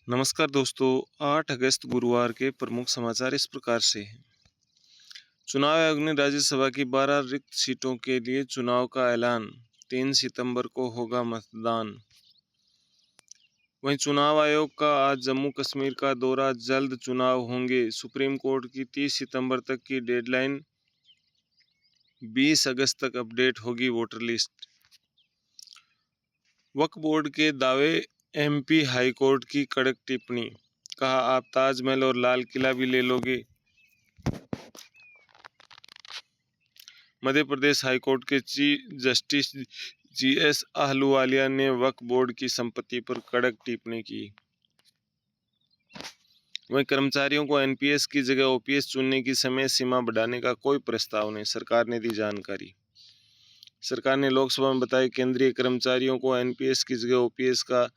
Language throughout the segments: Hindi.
नमस्कार दोस्तों। 8 अगस्त गुरुवार के प्रमुख समाचार इस प्रकार से हैं। चुनाव आयोग ने राज्यसभा की 12 रिक्त सीटों के लिए चुनाव का ऐलान। 3 सितंबर को होगा मतदान। वहीं चुनाव आयोग का आज जम्मू कश्मीर का दौरा, जल्द चुनाव होंगे। सुप्रीम कोर्ट की 30 सितंबर तक की डेडलाइन, 20 अगस्त तक अपडेट होगी वोटर लिस्ट। वक्फ बोर्ड के दावे, एमपी हाईकोर्ट की कड़क टिप्पणी। कहा, आप ताजमहल और लाल किला भी ले लोगे। मध्य प्रदेश हाईकोर्ट के चीफ जस्टिस जीएस आहलूवालिया ने वक्फ बोर्ड की संपत्ति पर कड़क टिप्पणी की। वहीं कर्मचारियों को एनपीएस की जगह ओपीएस चुनने की समय सीमा बढ़ाने का कोई प्रस्ताव नहीं, सरकार ने दी जानकारी। सरकार ने लोकसभा में बताया, केंद्रीय कर्मचारियों को एनपीएस की जगह ओपीएस का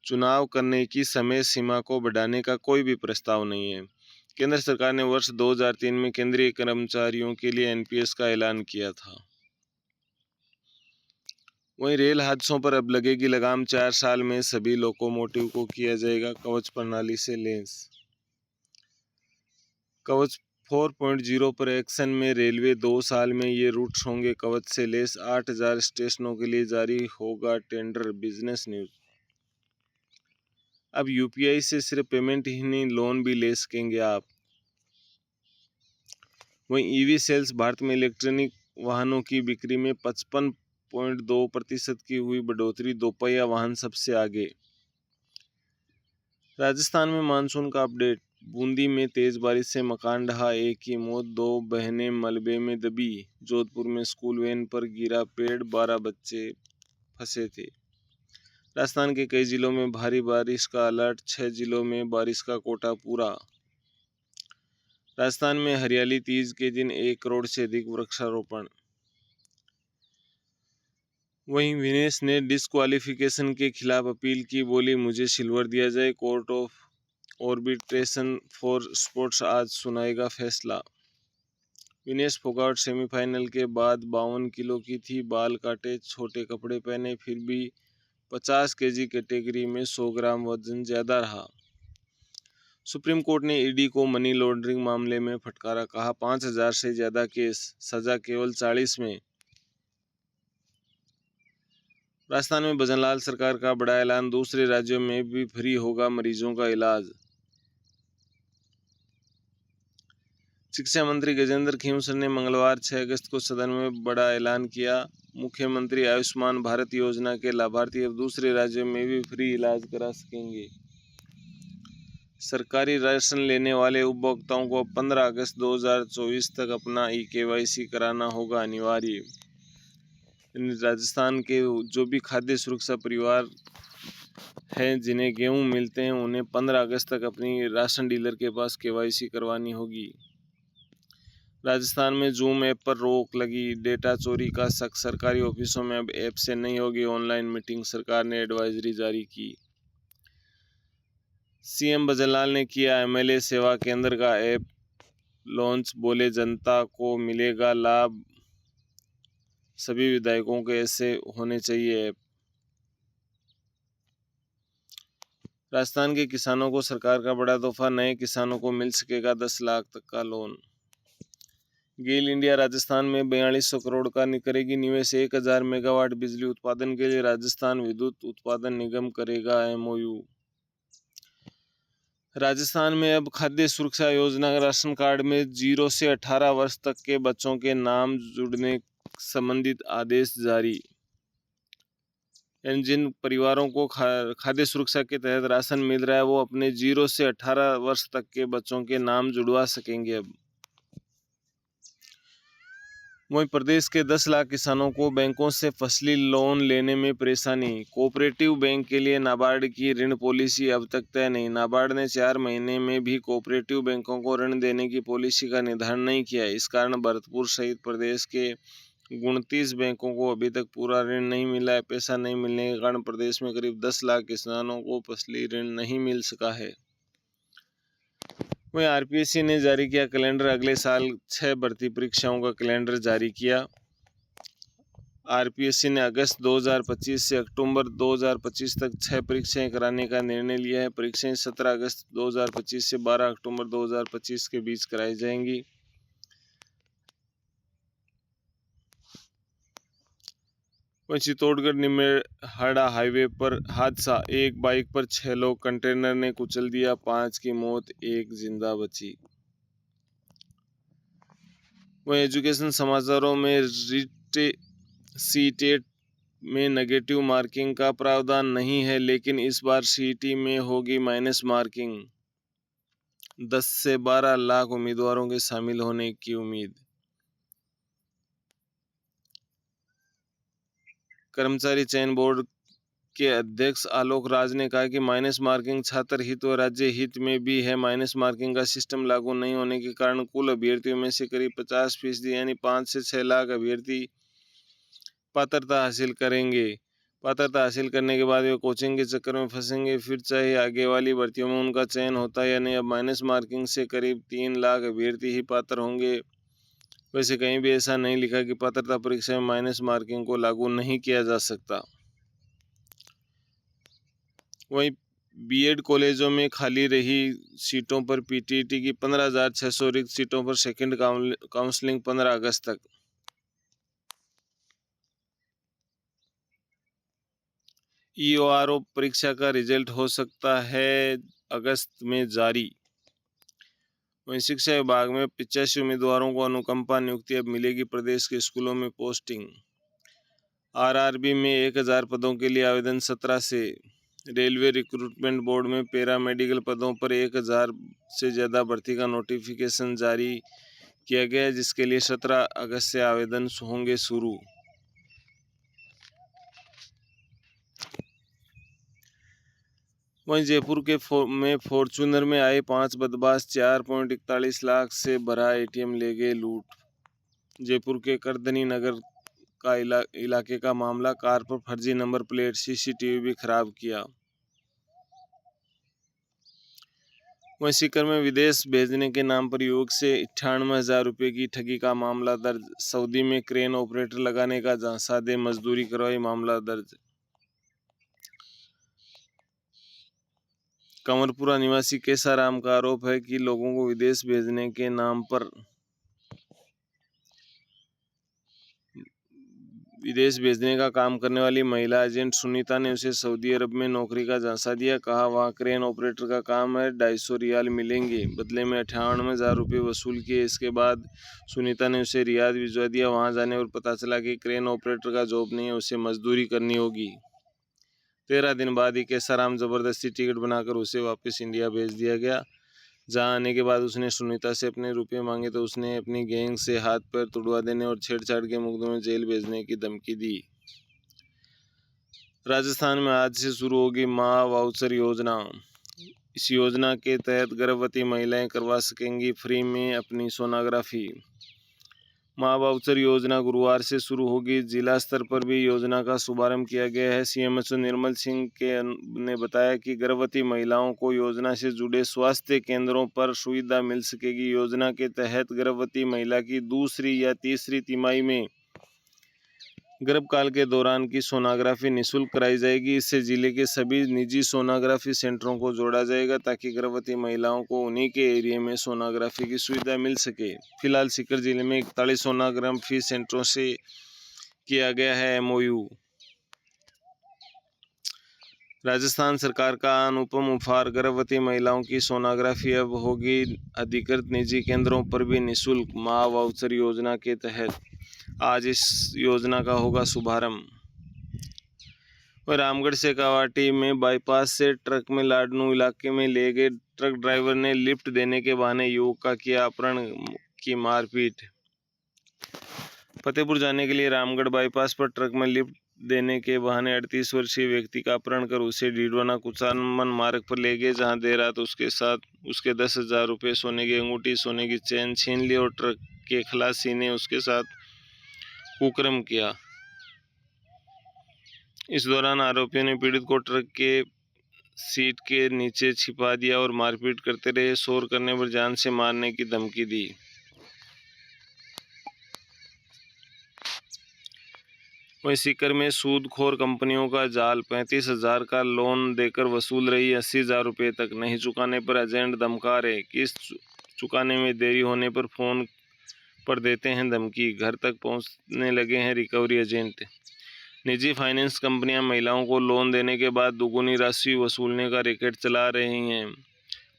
चुनाव करने की समय सीमा को बढ़ाने का कोई भी प्रस्ताव नहीं है। केंद्र सरकार ने वर्ष 2003 में केंद्रीय कर्मचारियों के लिए एनपीएस का ऐलान किया था। वहीं रेल हादसों पर अब लगेगी लगाम। 4 साल में सभी लोकोमोटिव को किया जाएगा कवच प्रणाली से लैस। कवच 4.0 पर एक्शन में रेलवे 2 साल में ये रूट्स होंगे कवच से लैस। 8000 स्टेशनों के लिए जारी होगा टेंडर। Business news. अब यूपीआई से सिर्फ पेमेंट ही नहीं, लोन भी ले सकेंगे आप। वहीं ईवी सेल्स, भारत में इलेक्ट्रॉनिक वाहनों की बिक्री में 55.2% की हुई बढ़ोतरी। दोपहिया वाहन सबसे आगे। राजस्थान में मानसून का अपडेट। बूंदी में तेज बारिश से मकान ढहा, एक की मौत, 2 बहनें मलबे में दबी। जोधपुर में स्कूल वैन पर गिरा पेड़, 12 बच्चे फंसे थे। राजस्थान के कई जिलों में भारी बारिश का अलर्ट, 6 जिलों में बारिश का कोटा पूरा। राजस्थान में हरियाली तीज के दिन 1 करोड़ से अधिक वृक्षारोपण। वहीं विनेश ने डिस्क्वालिफिकेशन के खिलाफ अपील की, बोली मुझे सिल्वर दिया जाए। Court of arbitration for sports आज सुनाएगा फैसला। विनेश फोगाट सेमीफाइनल के बाद 52 किलो की थी। बाल काटे, छोटे कपड़े पहने, फिर भी 50 केजी कैटेगरी में 100 ग्राम वजन ज्यादा रहा। सुप्रीम कोर्ट ने ईडी को मनी लॉन्ड्रिंग मामले में फटकारा। कहा, 5000 से ज्यादा केस, सजा केवल 40 में। राजस्थान में भजनलाल सरकार का बड़ा ऐलान, दूसरे राज्यों में भी फ्री होगा मरीजों का इलाज। शिक्षा मंत्री गजेंद्र खींवसर ने मंगलवार 6 अगस्त को सदन में बड़ा ऐलान किया। मुख्यमंत्री आयुष्मान भारत योजना के लाभार्थी अब दूसरे राज्यों में भी फ्री इलाज करा सकेंगे। सरकारी राशन लेने वाले उपभोक्ताओं को 15 अगस्त 2024 तक अपना ई-केवाईसी कराना होगा अनिवार्य। राजस्थान के जो भी खाद्य सुरक्षा परिवार हैं जिन्हें गेहूं मिलते हैं, उन्हें 15 अगस्त तक अपनी राशन डीलर के पास केवाईसी करवानी होगी। राजस्थान में जूम ऐप पर रोक लगी, डेटा चोरी का शक। सरकारी ऑफिसों में अब ऐप से नहीं होगी ऑनलाइन मीटिंग, सरकार ने एडवाइजरी जारी की। सीएम भजनलाल ने किया एमएलए सेवा केंद्र का ऐप लॉन्च, बोले जनता को मिलेगा लाभ, सभी विधायकों के ऐसे होने चाहिए ऐप। राजस्थान के किसानों को सरकार का बड़ा तोहफा, नए किसानों को मिल सकेगा 10 लाख तक का लोन। गेल इंडिया राजस्थान में 4200 करोड़ का करेगी निवेश। 1000 मेगावाट बिजली उत्पादन के लिए राजस्थान विद्युत उत्पादन निगम करेगा एमओयू। राजस्थान में अब खाद्य सुरक्षा योजना राशन कार्ड में 0 से 18 वर्ष तक के बच्चों के नाम जुड़ने संबंधित आदेश जारी। जिन परिवारों को खाद्य सुरक्षा के तहत राशन मिल रहा है, वो अपने 0 से 18 वर्ष तक के बच्चों के नाम जुड़वा सकेंगे अब। वहीं प्रदेश के 10 लाख किसानों को बैंकों से फसली लोन लेने में परेशानी। कोऑपरेटिव बैंक के लिए नाबार्ड की ऋण पॉलिसी अब तक तय नहीं। नाबार्ड ने 4 महीने में भी कोऑपरेटिव बैंकों को ऋण देने की पॉलिसी का निर्धारण नहीं किया। इस कारण भरतपुर सहित प्रदेश के 29 बैंकों को अभी तक पूरा ऋण नहीं मिला है। पैसा नहीं मिलने के कारण प्रदेश में करीब 10 लाख किसानों को फसली ऋण नहीं मिल सका है। वहीं आरपीएससी ने जारी किया कैलेंडर, अगले साल 6 भर्ती परीक्षाओं का कैलेंडर जारी किया। आरपीएससी ने अगस्त 2025 से अक्टूबर 2025 तक 6 परीक्षाएं कराने का निर्णय लिया है। परीक्षाएं 17 अगस्त 2025 से 12 अक्टूबर 2025 के बीच कराई जाएंगी। चित्तौड़गढ़ निमेहड़ा हाईवे पर हादसा, एक बाइक पर 6 लोग, कंटेनर ने कुचल दिया, 5 की मौत, 1 जिंदा बची। वहीं एजुकेशन समाचारों में रीट सीटेट में नेगेटिव मार्किंग का प्रावधान नहीं है, लेकिन इस बार सीईटी में होगी माइनस मार्किंग। 10 से 12 लाख उम्मीदवारों के शामिल होने की उम्मीद। कर्मचारी चयन बोर्ड के अध्यक्ष आलोक राज ने कहा कि माइनस मार्किंग छात्र हित व राज्य हित में भी है। माइनस मार्किंग का सिस्टम लागू नहीं होने के कारण कुल अभ्यर्थियों में से करीब 50% यानी 5 से 6 लाख अभ्यर्थी पात्रता हासिल करेंगे। पात्रता हासिल करने के बाद वे कोचिंग के चक्कर में फंसेंगे, फिर चाहे आगे वाली भर्तियों में उनका चयन होता है या नहीं। अब माइनस मार्किंग से करीब 3 लाख अभ्यर्थी ही पात्र होंगे। वैसे कहीं भी ऐसा नहीं लिखा कि पात्रता परीक्षा में माइनस मार्किंग को लागू नहीं किया जा सकता। वहीं बीएड कॉलेजों में खाली रही सीटों पर पीटीटी की 15,600 रिक्त सीटों पर सेकंड काउंसलिंग 15 अगस्त तक। ईओआरओ परीक्षा का रिजल्ट हो सकता है अगस्त में जारी। वहीं शिक्षा विभाग में 85 उम्मीदवारों को अनुकंपा नियुक्ति, अब मिलेगी प्रदेश के स्कूलों में पोस्टिंग। आरआरबी में 1000 पदों के लिए आवेदन 17 से। रेलवे रिक्रूटमेंट बोर्ड में पैरा मेडिकल पदों पर 1000 से ज़्यादा भर्ती का नोटिफिकेशन जारी किया गया है, जिसके लिए 17 अगस्त से आवेदन होंगे शुरू। वहीं जयपुर के में फॉर्चूनर में आए 5 बदमाश 4.41 लाख से भरा एटीएम ले गए लूट। जयपुर के करधनी नगर का इलाके का मामला, कार पर फर्जी नंबर प्लेट, सीसीटीवी भी खराब किया। वहीं सीकर में विदेश भेजने के नाम पर युवक से 98,000 रुपये की ठगी का मामला दर्ज। सऊदी में क्रेन ऑपरेटर लगाने का झांसा दे मजदूरी करवाई, मामला दर्ज। कंवरपुरा निवासी केसाराम का आरोप है कि लोगों को विदेश भेजने के नाम पर विदेश भेजने का काम करने वाली महिला एजेंट सुनीता ने उसे सऊदी अरब में नौकरी का झांसा दिया। कहा वहां क्रेन ऑपरेटर का काम है, 250 रियाल मिलेंगे। बदले में 98,000 रुपये वसूल किए। इसके बाद सुनीता ने उसे रियाद भिजवा दिया। वहां जाने पर पता चला कि क्रेन ऑपरेटर का जॉब नहीं है, उसे मजदूरी करनी होगी। 13 दिन बाद ही केसाराम जबरदस्ती टिकट बनाकर उसे वापस इंडिया भेज दिया गया। जहां आने के बाद उसने सुनीता से अपने रुपये मांगे तो उसने अपनी गैंग से हाथ पैर तुड़वा देने और छेड़छाड़ के मुकदमे में जेल भेजने की धमकी दी। राजस्थान में आज से शुरू होगी मां वाउचर योजना। इस योजना के तहत गर्भवती महिलाएं करवा सकेंगी फ्री में अपनी सोनोग्राफी। मां वाउचर योजना गुरुवार से शुरू होगी। जिला स्तर पर भी योजना का शुभारंभ किया गया है। सीएमएचओ निर्मल सिंह ने बताया कि गर्भवती महिलाओं को योजना से जुड़े स्वास्थ्य केंद्रों पर सुविधा मिल सकेगी। योजना के तहत गर्भवती महिला की दूसरी या तीसरी तिमाही में गर्भकाल के दौरान की सोनोग्राफी निःशुल्क कराई जाएगी। इससे जिले के सभी निजी सोनोग्राफी सेंटरों को जोड़ा जाएगा ताकि गर्भवती महिलाओं को उन्हीं के एरिया में सोनोग्राफी की सुविधा मिल सके। फिलहाल सीकर जिले में 41 सोनोग्राफी सेंटरों से किया गया है एमओयू। राजस्थान सरकार का अनुपम उपहार, गर्भवती महिलाओं की सोनोग्राफी अब होगी अधिकृत निजी केंद्रों पर भी निःशुल्क। मां वाउचर योजना के तहत आज इस योजना का होगा शुभारंभ। और रामगढ़ से कावाटी में बाईपास से ट्रक में लाडनू इलाके में ले गए ट्रक ड्राइवर ने लिफ्ट देने के बहाने युवक का किया अपहरण की मारपीट। फतेहपुर जाने के लिए रामगढ़ बाईपास पर ट्रक में लिफ्ट देने के बहाने 38 वर्षीय व्यक्ति का अपहरण कर उसे डीडवाना कुचामन मार्ग पर ले गए, जहां देर रात उसके साथ उसके 10,000 रुपये, सोने की अंगूठी, सोने की चेन छीन ली और ट्रक के खलासी ने उसके साथ कुकर्म किया। इस दौरान आरोपियों ने पीड़ित को ट्रक के सीट के नीचे छिपा दिया और मारपीट करते रहे। शोर करने पर जान से मारने की धमकी दी। वहीं सीकर में सूदखोर कंपनियों का जाल, 35,000 का लोन देकर वसूल रही 80,000 रुपये तक, नहीं चुकाने पर एजेंट धमका रहे, किस्त चुकाने में देरी होने पर फ़ोन पर देते हैं धमकी, घर तक पहुंचने लगे हैं रिकवरी एजेंट। निजी फाइनेंस कंपनियां महिलाओं को लोन देने के बाद दुगुनी राशि वसूलने का रैकेट चला रही हैं।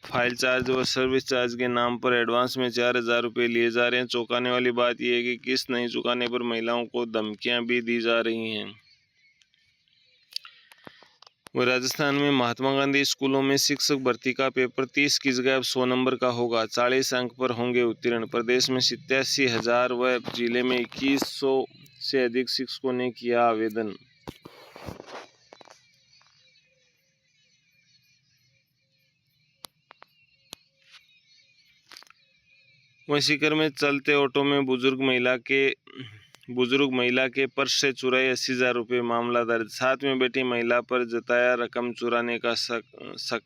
फाइल चार्ज व सर्विस चार्ज के नाम पर एडवांस में 4,000 रुपये लिए जा रहे हैं। चौंकाने वाली बात यह है कि किस्त नहीं चुकाने पर महिलाओं को धमकियां भी दी जा रही हैं। वह राजस्थान में महात्मा गांधी स्कूलों में शिक्षक भर्ती का पेपर 30 की जगह अब 100 नंबर का होगा। 40 अंक पर होंगे उत्तीर्ण। प्रदेश में 87,000 व जिले में 2100 से अधिक शिक्षकों ने किया आवेदन। वहीं सीकर में चलते ऑटो में बुजुर्ग महिला के पर्स से चुराए 80,000 रुपये, मामला दर्ज। साथ में बैठी महिला पर जताया रकम चुराने का शक।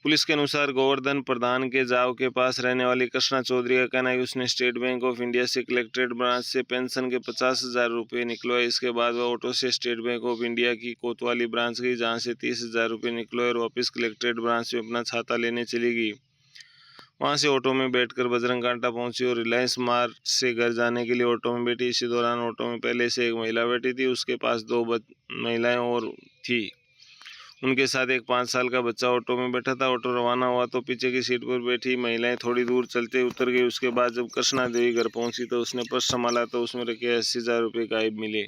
पुलिस के अनुसार गोवर्धन प्रधान के जाव के पास रहने वाली कृष्णा चौधरी का कहना है कि उसने स्टेट बैंक ऑफ इंडिया से कलेक्ट्रेट ब्रांच से पेंशन के 50,000 रुपये निकलवाए। इसके बाद वह ऑटो से स्टेट बैंक ऑफ इंडिया की कोतवाली ब्रांच गई, जहां से 30,000 रुपये निकलवाए और वापस कलेक्ट्रेट ब्रांच में अपना छाता लेने चली गई। वहां से ऑटो में बैठकर बजरंग कांटा पहुंची और रिलायंस मार्ट से घर जाने के लिए ऑटो में बैठी। इसी दौरान ऑटो में पहले से एक महिला बैठी थी, उसके पास 2 महिलाएं और थी। उनके साथ एक 5 साल का बच्चा ऑटो में बैठा था। ऑटो रवाना हुआ तो पीछे की सीट पर बैठी महिलाएं थोड़ी दूर चलते उतर गई। उसके बाद जब कृष्णा देवी घर पहुंची तो उसने पर्स संभाला तो उसमें रखे 80,000 रुपये गायब मिले।